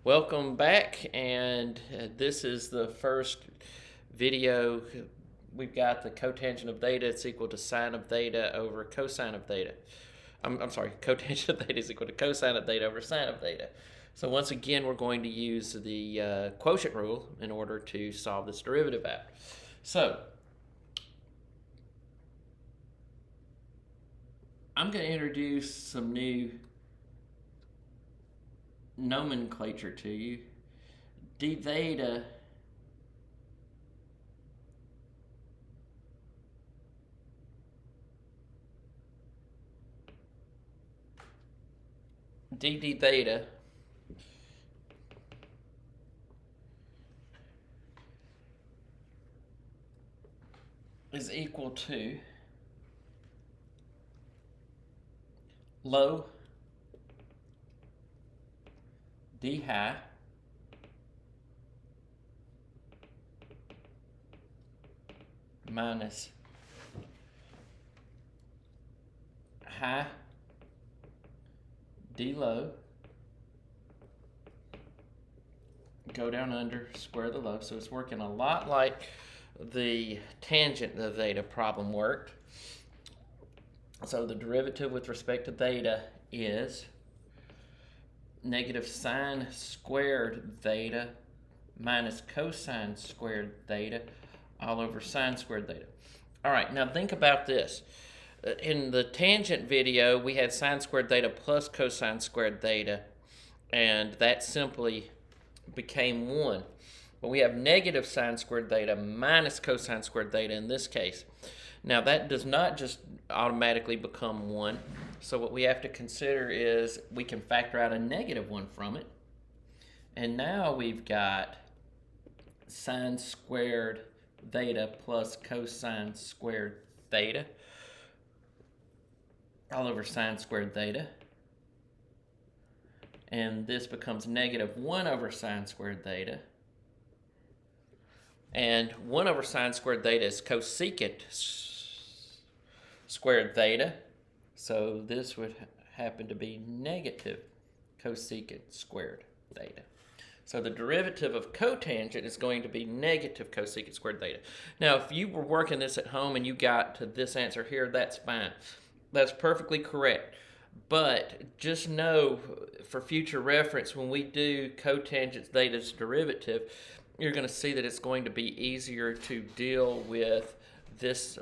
Welcome back, and this is the first video. We've got the cotangent of theta is equal to sine of theta over cosine of theta. I'm sorry, cotangent of theta is equal to cosine of theta over sine of theta. So once again, we're going to use the quotient rule in order to solve this derivative out. So I'm going to introduce some new nomenclature to you. D theta d theta is equal to low d high minus high d low, go down under, square the low. So it's working a lot like the tangent of theta problem worked. So the derivative with respect to theta is negative sine squared theta minus cosine squared theta all over sine squared theta. All right, now think about this. In the tangent video, we had sine squared theta plus cosine squared theta, and that simply became 1. But we have negative sine squared theta minus cosine squared theta in this case. Now that does not just automatically become 1. So what we have to consider is we can factor out a negative 1 from it. And now we've got sine squared theta plus cosine squared theta all over sine squared theta. And this becomes negative 1 over sine squared theta. And 1 over sine squared theta is cosecant squared theta. So this would happen to be negative cosecant squared theta. So the derivative of cotangent is going to be negative cosecant squared theta. Now, if you were working this at home and you got to this answer here, that's fine. That's perfectly correct. But just know, for future reference, when we do cotangent theta's derivative, you're going to see that it's going to be easier to deal with this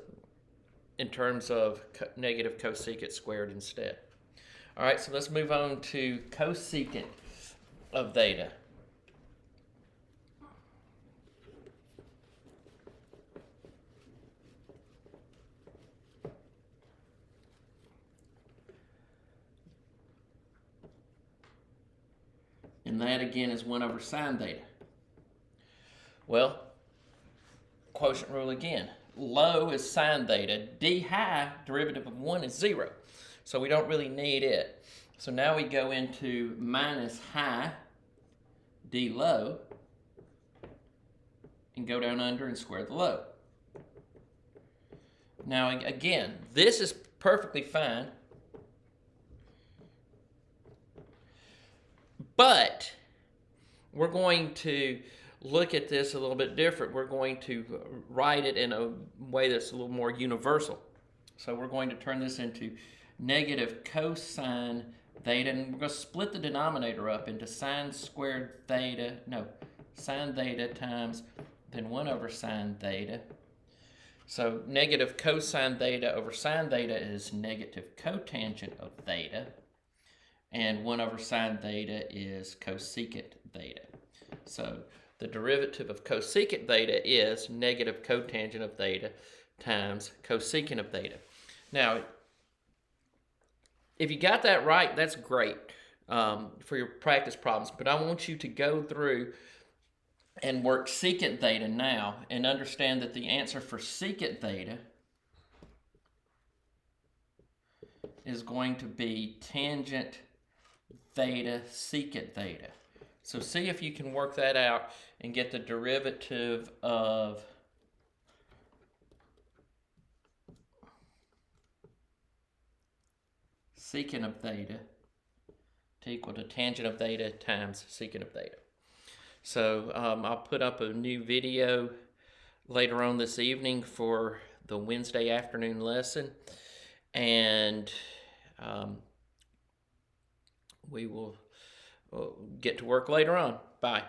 in terms of negative cosecant squared instead. All right, so let's move on to cosecant of theta. And that again is 1 over sine theta. Well, quotient rule again. Low is sine theta. D high, derivative of 1 is 0. So we don't really need it. So now we go into minus high d low and go down under and square the low. Now again, this is perfectly fine. But we're going to look at this a little bit different. We're going to write it in a way that's a little more universal. So we're going to turn this into negative cosine theta, and we're going to split the denominator up into sine squared theta, sine theta times then 1 over sine theta. So negative cosine theta over sine theta is negative cotangent of theta. And 1 over sine theta is cosecant theta. So the derivative of cosecant theta is negative cotangent of theta times cosecant of theta. Now, if you got that right, that's great for your practice problems. But I want you to go through and work secant theta now and understand that the answer for secant theta is going to be tangent theta secant theta. So see if you can work that out and get the derivative of secant of theta to equal to tangent of theta times secant of theta. So I'll put up a new video later on this evening for the Wednesday afternoon lesson, and we will get to work later on. Bye.